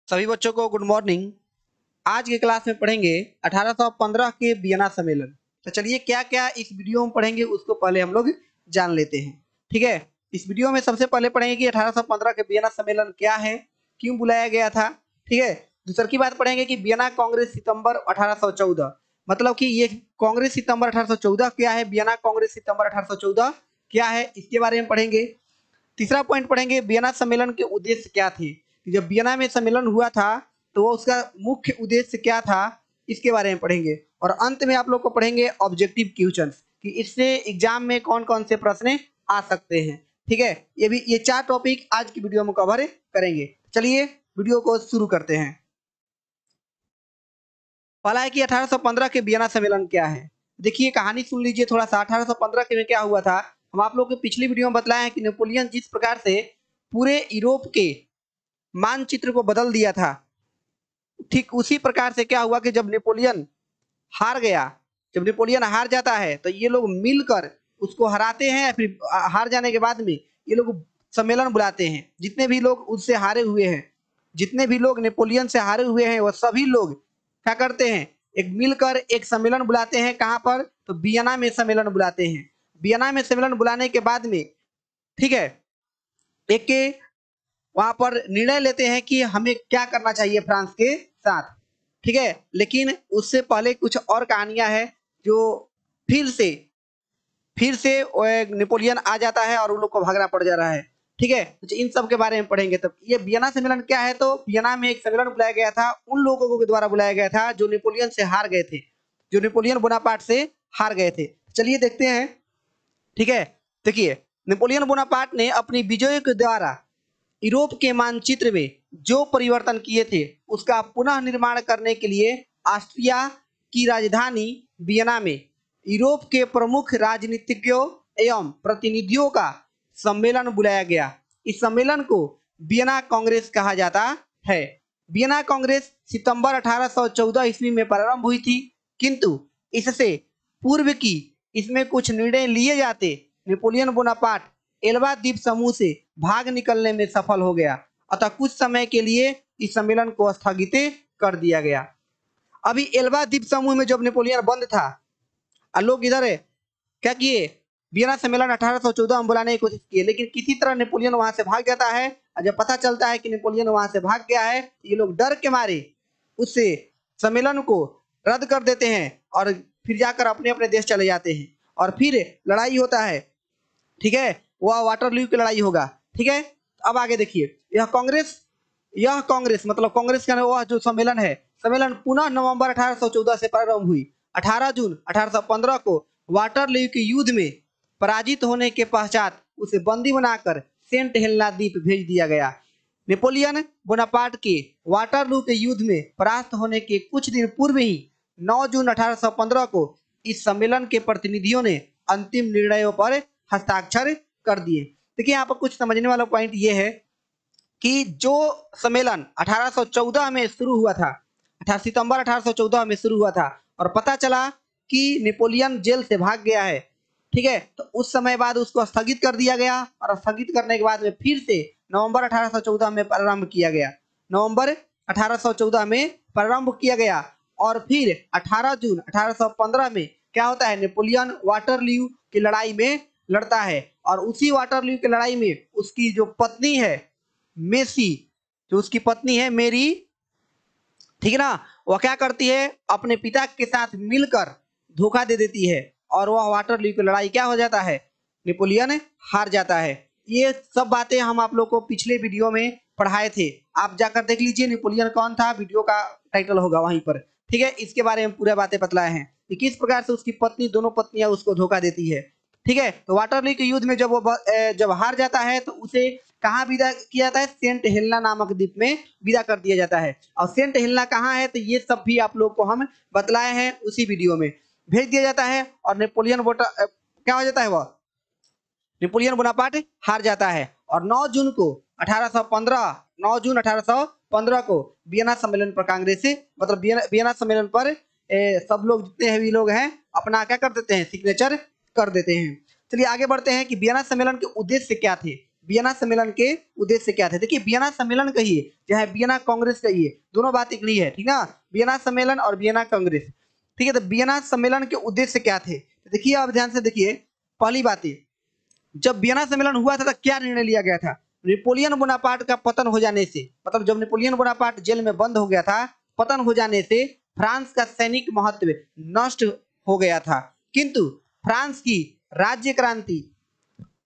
सभी बच्चों को गुड मॉर्निंग। आज के क्लास में पढ़ेंगे 1815 के वियना सम्मेलन। तो चलिए क्या क्या इस वीडियो में पढ़ेंगे उसको पहले हम लोग जान लेते हैं। ठीक है, इस वीडियो में सबसे पहले पढ़ेंगे कि 1815 के वियना सम्मेलन क्या है, क्यों बुलाया गया था। ठीक है, दूसरी की बात पढ़ेंगे कि वियना कांग्रेस सितंबर 1814, मतलब कि ये कांग्रेस सितंबर 1814 क्या है, वियना कांग्रेस सितंबर 1814 क्या है, इसके बारे में पढ़ेंगे। तीसरा पॉइंट पढ़ेंगे वियना सम्मेलन के उद्देश्य क्या थे, जब वियना में सम्मेलन हुआ था तो वो उसका मुख्य उद्देश्य क्या था, इसके बारे में पढ़ेंगे। और अंत में आप लोग को पढ़ेंगे ऑब्जेक्टिव क्वेश्चंस कि इससे एग्जाम में कौन कौन से प्रश्न आ सकते हैं। ठीक है, ये चार टॉपिक आज की वीडियो में कवर करेंगे। चलिए वीडियो को शुरू करते हैं। पहला है कि 1815 के वियना सम्मेलन क्या है। देखिए कहानी सुन लीजिए थोड़ा सा। 1815 के में क्या हुआ था, हम आप लोग को पिछली वीडियो में बताया है कि नेपोलियन जिस प्रकार से पूरे यूरोप के मानचित्र को बदल दिया था, ठीक उसी प्रकार से क्या हुआ कि जब नेपोलियन हार गया, जब नेपोलियन हार जाता है तो ये लोग मिलकर उसको हराते हैं। फिर हार जाने के बाद में ये लोग सम्मेलन बुलाते हैं। जितने भी लोग उससे हारे हुए हैं, जितने भी लोग नेपोलियन से हारे हुए हैं, वो सभी लोग क्या करते हैं, एक मिलकर एक सम्मेलन बुलाते हैं। कहाँ पर, तो वियना में सम्मेलन बुलाते हैं। वियना में सम्मेलन बुलाने के बाद में ठीक है, एक के वहां पर निर्णय लेते हैं कि हमें क्या करना चाहिए फ्रांस के साथ। ठीक है, लेकिन उससे पहले कुछ और कहानियां हैं जो फिर से नेपोलियन आ जाता है और उन लोग को भागना पड़ जा रहा है। ठीक है, तो इन सब के बारे में पढ़ेंगे। तब ये वियना सम्मेलन क्या है, तो वियना में एक सम्मेलन बुलाया गया था, उन लोगों के द्वारा बुलाया गया था जो नेपोलियन से हार गए थे, जो नेपोलियन बोनापार्ट से हार गए थे। चलिए देखते हैं। ठीक है, देखिए नेपोलियन बोनापार्ट ने अपनी विजय के द्वारा यूरोप के मानचित्र में जो परिवर्तन किए थे उसका पुनः निर्माण करने के लिए ऑस्ट्रिया की राजधानी वियना में यूरोप के प्रमुख राजनीतिज्ञों एवं प्रतिनिधियों का सम्मेलन बुलाया गया। इस सम्मेलन को वियना कांग्रेस कहा जाता है। वियना कांग्रेस सितंबर 1814 ईस्वी में प्रारंभ हुई थी, किंतु इससे पूर्व की इसमें कुछ निर्णय लिए जाते नेपोलियन बोनापार्ट एल्बा द्वीप समूह से भाग निकलने में सफल हो गया, अतः कुछ समय के लिए इस सम्मेलन को स्थगित कर दिया गया। अभी एल्बा द्वीप समूह में जब नेपोलियन बंद था, लोग इधर क्या किए, वियना सम्मेलन 1814 में बुलाने की कोशिश की, लेकिन किसी तरह नेपोलियन वहां से भाग जाता है। और जब पता चलता है कि नेपोलियन वहां से भाग गया है, ये लोग डर के मारे उससे सम्मेलन को रद्द कर देते हैं और फिर जाकर अपने अपने देश चले जाते हैं। और फिर लड़ाई होता है। ठीक है, वह वाटरलू की लड़ाई होगा। ठीक है, अब आगे देखिए, यह कांग्रेस मतलब कांग्रेस का वह जो सम्मेलन है, सम्मेलन पुनः नवंबर 1814 से प्रारंभ हुई। 18 जून 1815 को वाटरलू के युद्ध में पराजित होने के पश्चात उसे बंदी बनाकर सेंट हेलेना द्वीप भेज दिया गया। नेपोलियन बोनापार्ट के वाटरलू के युद्ध में परास्त होने के कुछ दिन पूर्व ही 9 जून 1815 को इस सम्मेलन के प्रतिनिधियों ने अंतिम निर्णयों पर हस्ताक्षर कर दिए। देखिए यहाँ पर कुछ समझने वाला पॉइंट ये है कि जो सम्मेलन 1814 में शुरू हुआ था, 18 सितंबर 1814 में शुरू हुआ था, और पता चला कि नेपोलियन जेल से भाग गया है। ठीक है, तो उस समय बाद उसको स्थगित कर दिया गया, और स्थगित करने के बाद में फिर से नवंबर 1814 में प्रारंभ किया गया। नवंबर 1814 में प्रारंभ किया गया और फिर 18 जून 1815 में क्या होता है, नेपोलियन वाटरलू की लड़ाई में लड़ता है। और उसी वाटरलू की लड़ाई में उसकी जो पत्नी है मेसी, जो उसकी पत्नी है मेरी, ठीक है ना, वह क्या करती है, अपने पिता के साथ मिलकर धोखा दे देती है और वह वाटरलू की लड़ाई क्या हो जाता है, नेपोलियन हार जाता है। ये सब बातें हम आप लोग को पिछले वीडियो में पढ़ाए थे, आप जाकर देख लीजिए नेपोलियन कौन था, वीडियो का टाइटल होगा वहीं पर। ठीक है, इसके बारे में पूरा बातें बतलाए हैं कि किस प्रकार से उसकी पत्नी, दोनों पत्नियां उसको धोखा देती है। ठीक है, तो वाटरलू के युद्ध में जब वो जब हार जाता है तो उसे कहाँ विदा किया जाता है, सेंट हेलेना नामक द्वीप में विदा कर दिया जाता है। और सेंट हेलेना कहाँ है, तो ये सब भी आप लोग को हम बतलाए हैं उसी वीडियो में। भेज दिया जाता है और नेपोलियन क्या हो जाता है, वह नेपोलियन बोनापार्ट हार जाता है। और 9 जून 1815 को वियना सम्मेलन पर कांग्रेस मतलब वियना सम्मेलन पर सब लोग जितने भी लोग हैं अपना क्या कर देते हैं, सिग्नेचर कर देते हैं। चलिए आगे बढ़ते हैं कि वियना सम्मेलन के उद्देश्य क्या थे। वियना सम्मेलन के उद्देश्य क्या थे। देखिए वियना सम्मेलन कहिए चाहे वियना कांग्रेस कहिए, दोनों बात एक ही है, ठीक ना। वियना सम्मेलन और वियना कांग्रेस, ठीक है। तो वियना सम्मेलन के उद्देश्य क्या थे, तो देखिए आप ध्यान से देखिए। पहली बात है, जब वियना सम्मेलन हुआ था तो क्या निर्णय लिया गया था। नेपोलियन बोनापार्ट का पतन हो जाने से, मतलब जब नेपोलियन बोनापार्ट जेल में बंद हो गया था, पतन हो जाने से फ्रांस का सैनिक महत्व नष्ट हो गया था, किंतु फ्रांस की राज्य क्रांति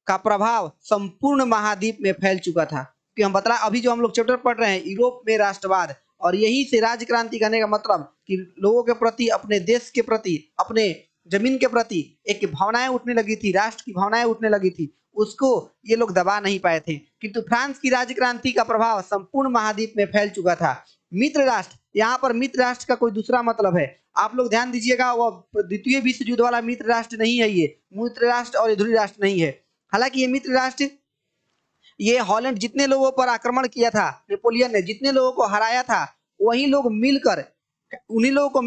का प्रभाव संपूर्ण महाद्वीप में फैल चुका था। कि हम बता अभी जो हम लोग चैप्टर पढ़ रहे हैं यूरोप में राष्ट्रवाद, और यही से राज्य क्रांति करने का मतलब कि लोगों के प्रति, अपने देश के प्रति, अपने जमीन के प्रति एक भावनाएं उठने लगी थी, राष्ट्र की भावनाएं उठने लगी थी, उसको ये लोग दबा नहीं पाए थे। किंतु फ्रांस की राज्य क्रांति का प्रभाव संपूर्ण महाद्वीप में फैल चुका था। मित्र राष्ट्र, यहाँ पर मित्र राष्ट्र का कोई दूसरा मतलब है, आप लोग ध्यान दीजिएगा, वो द्वितीय विश्व युद्ध वाला मित्र राष्ट्र नहीं है, ये मित्र राष्ट्र और ध्रुव राष्ट्र नहीं है। हालांकि ये मित्र राष्ट्र, ये हॉलैंड जितने लोगों पर आक्रमण किया था, नेपोलियन ने जितने लोगों को हराया था, वही लोग मिलकर उन्हीं लोगों को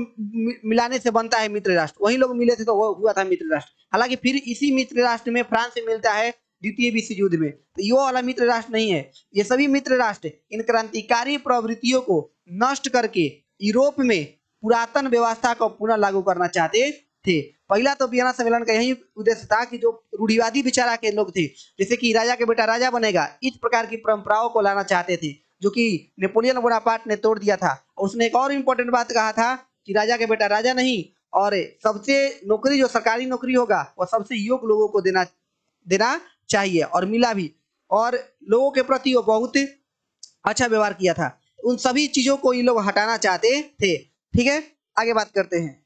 मिलाने से बनता है मित्र राष्ट्र, वही लोग मिले थे तो हुआ था मित्र राष्ट्र। हालांकि फिर इसी मित्र राष्ट्र में फ्रांस से मिलता है द्वितीय विश्व युद्ध में, तो ये वाला मित्र राष्ट्र नहीं है। ये सभी मित्र राष्ट्र इन क्रांतिकारी प्रवृत्तियों को नष्ट करके यूरोप में पुरातन व्यवस्था को पुनः लागू करना चाहते थे। पहला तो वियना सम्मेलन का यही उद्देश्य था कि जो रूढ़िवादी विचारा के लोग थे, जैसे कि राजा के बेटा राजा बनेगा, इस प्रकार की परंपराओं को लाना चाहते थे, जो कि नेपोलियन बोनापार्ट ने तोड़ दिया था। और उसने एक और इम्पोर्टेंट बात कहा था कि राजा के बेटा राजा नहीं, और सबसे नौकरी, जो सरकारी नौकरी होगा वो सबसे योग्य लोगों को देना चाहिए, और मिला भी। और लोगों के प्रति वो बहुत अच्छा व्यवहार किया था। उन सभी चीजों को ये लोग हटाना चाहते थे, ठीक है। आगे बात करते हैं।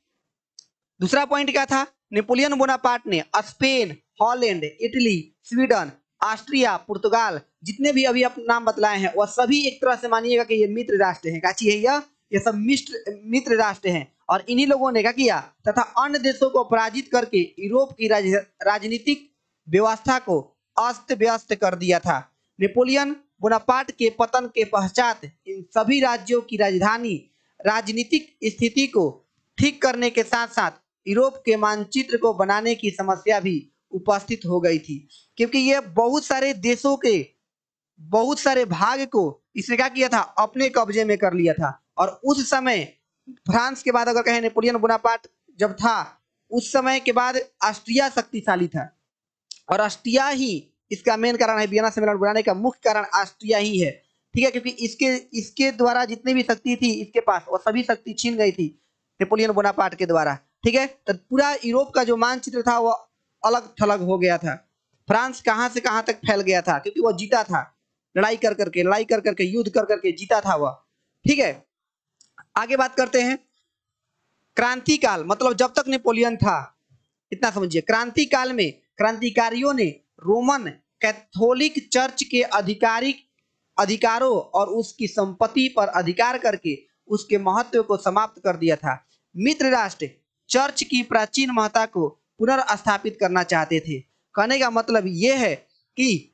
दूसरा पॉइंट क्या था, नेपोलियन बोनापार्ट ने Spain, Holland, Italy, Sweden, Austria, पुर्तगाल, जितने भी अभी अपने नाम बतलाए हैं, वह सभी एक तरह से मानिएगा कि ये मित्र राष्ट्र हैं। काची है ये सब मित्र राष्ट्र हैं। और इन्हीं लोगों ने क्या किया, तथा अन्य देशों को पराजित करके यूरोप की राजनीतिक व्यवस्था को अस्त व्यस्त कर दिया था। नेपोलियन बोनापार्ट के पतन के पश्चात इन सभी राज्यों की राजधानी राजनीतिक स्थिति को ठीक करने के साथ साथ यूरोप के मानचित्र को बनाने की समस्या भी उपस्थित हो गई थी, क्योंकि ये बहुत सारे देशों के बहुत सारे भाग को इसने क्या किया था, अपने कब्जे में कर लिया था। और उस समय फ्रांस के बाद अगर कहें नेपोलियन बोनापार्ट जब था, उस समय के बाद ऑस्ट्रिया शक्तिशाली था, और ऑस्ट्रिया ही इसका मेन कारण है। वियना सम्मेलन बनाने का मुख्य कारण ऑस्ट्रिया ही है, ठीक है, क्योंकि इसके द्वारा जितनी भी शक्ति थी इसके पास, वो सभी शक्ति छीन गई थी नेपोलियन बोनापार्ट के द्वारा, ठीक है। तो पूरा यूरोप का जो मानचित्र था वो अलग थलग हो गया था। फ्रांस कहां से कहां तक फैल गया था, क्योंकि वो जीता था, लड़ाई कर करके युद्ध कर करके जीता था वह, ठीक है। आगे बात करते हैं। क्रांति काल, मतलब जब तक नेपोलियन था, इतना समझिए। क्रांति काल में क्रांतिकारियों ने रोमन कैथोलिक चर्च के अधिकारों और उसकी संपत्ति पर अधिकार करके उसके महत्व को समाप्त कर दिया था। मित्र राष्ट्र चर्च की प्राचीन महत्ता को पुनर्स्थापित करना चाहते थे। कहने का मतलब यह है कि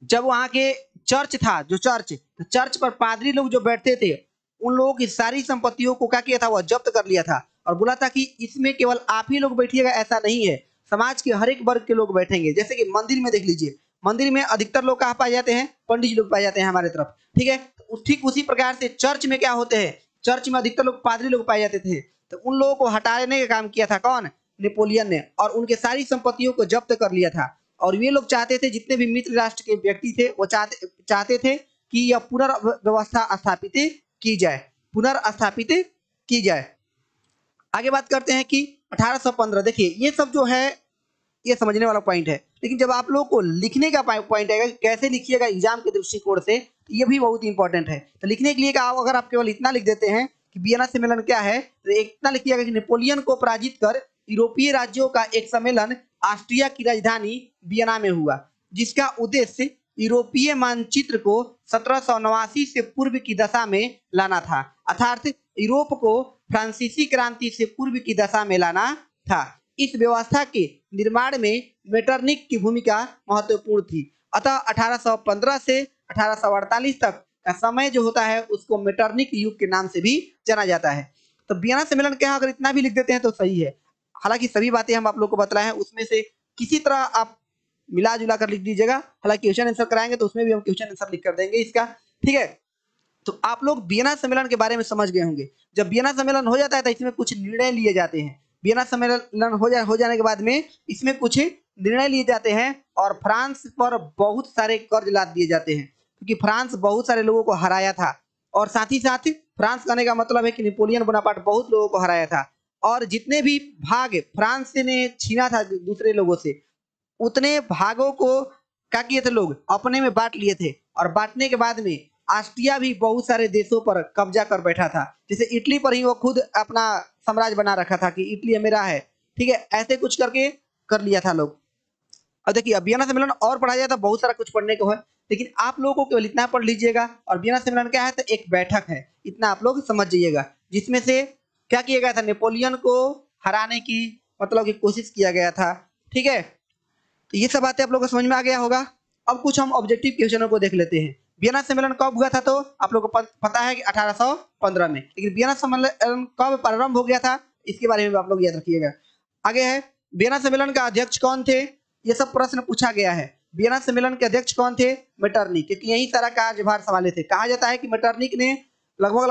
जब वहां के चर्च था, जो चर्च पर पादरी लोग जो बैठते थे, उन लोगों की सारी संपत्तियों को क्या किया था, वह जब्त कर लिया था, और बोला था कि इसमें केवल आप ही लोग बैठिएगा, ऐसा नहीं है, समाज के हर एक वर्ग के लोग बैठेंगे। जैसे कि मंदिर में देख लीजिए, मंदिर में अधिकतर लोग कहाँ पाए जाते हैं, पंडित जी लोग पाए जाते हैं हमारे तरफ, ठीक है। ठीक उसी प्रकार से चर्च में क्या होते हैं, चर्च में अधिकतर लोग पादरी लोग पाए जाते थे। तो उन लोगों को हटाने का काम किया था कौन, नेपोलियन ने, और उनके सारी संपत्तियों को जब्त कर लिया था। और ये लोग चाहते थे, जितने भी मित्र राष्ट्र के व्यक्ति थे, वो चाहते थे कि यह पुनर्व्यवस्था स्थापित की जाए, आगे बात करते हैं कि 1815, देखिए ये सब जो है ये समझने वाला पॉइंट है, लेकिन जब आप लोगों को लिखने का पॉइंट आएगा, कैसे लिखिएगा एग्जाम के दृष्टिकोण से, तो ये भी बहुत इंपॉर्टेंट है। तो लिखने के लिए अगर आप केवल इतना लिख देते हैं कि वियना सम्मेलन क्या है, तो इतना लिखिएगा कि नेपोलियन को पराजित कर यूरोपीय राज्यों का एक सम्मेलन ऑस्ट्रिया की राजधानी वियना में हुआ, जिसका उद्देश्य यूरोपीय मानचित्र को 1789 से पूर्व की दशा में लाना था, अर्थात यूरोप को फ्रांसीसी क्रांति से पूर्व की दशा में लाना था। इस व्यवस्था के निर्माण में मेटरनिक की भूमिका महत्वपूर्ण थी। अतः 1815 से 1848 तक का समय जो होता है उसको मेटरनिक युग के नाम से भी जाना जाता है। तो वियना सम्मेलन क्या, अगर इतना भी लिख देते हैं तो सही है। हालांकि सभी बातें हम आप लोग को बतलाए हैं, उसमें से किसी तरह आप मिला जुला कर लिख दीजिएगा। हालांकि क्वेश्चन आंसर कराएंगे तो उसमें भी हम क्वेश्चन आंसर लिख कर देंगे इसका, ठीक है। तो आप लोग वियना सम्मेलन के बारे में समझ गए होंगे। जब वियना सम्मेलन हो जाता है तो इसमें कुछ निर्णय लिए जाते हैं। वियना सम्मेलन हो जाने के बाद में इसमें कुछ निर्णय लिए जाते हैं और फ्रांस पर बहुत सारे कर्ज लाद दिए जाते हैं, क्योंकि फ्रांस बहुत सारे लोगों को हराया था। और साथ ही साथ फ्रांस कहने का मतलब है कि नेपोलियन बोनापार्ट बहुत लोगों को हराया था, और जितने भी भाग फ्रांस ने छीना था दूसरे लोगों से, उतने भागों को क्या किए थे लोग, अपने में बांट लिए थे। और बांटने के बाद में ऑस्ट्रिया भी बहुत सारे देशों पर कब्जा कर बैठा था। जैसे इटली पर ही वो खुद अपना साम्राज्य बना रखा था कि इटली मेरा है, ठीक है, ऐसे कुछ करके कर लिया था लोग। अब देखिए, अब वियना सम्मेलन और पढ़ा जाए तो बहुत सारा कुछ पढ़ने को है, लेकिन आप लोगों को केवल इतना पढ़ लीजिएगा। और वियना सम्मेलन क्या है, तो एक बैठक है, इतना आप लोग समझ जाइएगा, जिसमें से क्या किया गया था, नेपोलियन को हराने की मतलब की कोशिश किया गया था, ठीक है। तो ये सब बातें आप लोगों को समझ में आ गया होगा। अब कुछ हम ऑब्जेक्टिव क्वेश्चनों को देख लेते हैं। वियना सम्मेलन कब हुआ था, तो आप लोगों को पता है कि 1815 में। लेकिन वियना सम्मेलन कब प्रारंभ हो गया था, इसके बारे में आप लोग याद रखिएगा। आगे है, वियना सम्मेलन का अध्यक्ष कौन थे, ये सब प्रश्न पूछा गया है। वियना सम्मेलन के अध्यक्ष कौन थे, मेटरनिक, क्योंकि यही सारा कार्यभार संभाले थे। कहा जाता है कि मेटरनिक ने लगभग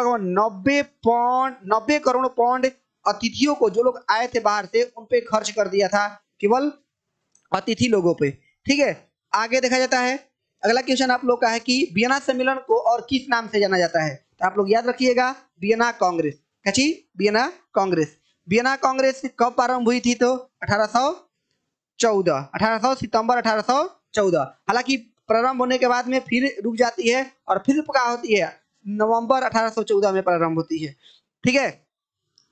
90 करोड़ पाउंड अतिथियों को, जो लोग आए थे बाहर से, उन पे खर्च कर दिया था, केवल अतिथि लोगों पे, ठीक है। आगे देखा जाता है, अगला क्वेश्चन आप लोग का है कि वियना सम्मेलन को और किस नाम से जाना जाता है, तो आप लोग याद रखिएगा, वियना कांग्रेस। क्या चीज, वियना कांग्रेस। वियना कांग्रेस कब प्रारंभ हुई थी, तो 1814 सितंबर 1814। हालांकि प्रारंभ होने के बाद में फिर रुक जाती है और फिर क्या होती है, नवंबर 1814 में प्रारंभ होती है, ठीक है।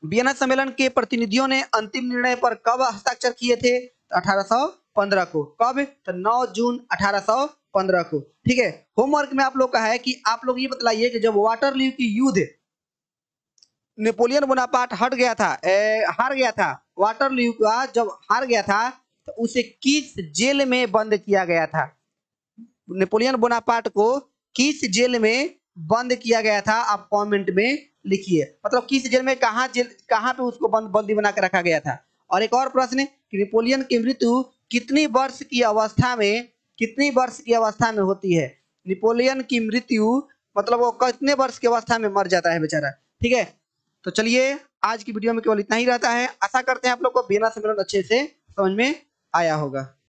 वियना सम्मेलन के प्रतिनिधियों ने अंतिम निर्णय पर कब हस्ताक्षर किए थे, तो 1815 को। कब, तो 9 जून 1815 को, ठीक है। होमवर्क में आप लोग का है कि आप लोग ये बतलाइए कि जब वाटरलू की युद्ध नेपोलियन बोनापार्ट हार गया था, वाटरलू का जब हार गया था, तो उसे किस जेल में बंद किया गया था, नेपोलियन बोनापार्ट को किस जेल में बंद किया गया था, आप कमेंट में लिखिए। मतलब किस जेल में, कहाँ पे उसको बंदी बना के रखा गया था। और एक और प्रश्न, कि नेपोलियन की मृत्यु कितनी वर्ष की अवस्था में होती है। नेपोलियन की मृत्यु मतलब वो कितने वर्ष की अवस्था में मर जाता है बेचारा, ठीक है। तो चलिए, आज की वीडियो में केवल इतना ही रहता है। आशा करते हैं आप लोग को वियना सम्मेलन अच्छे से समझ में आया होगा।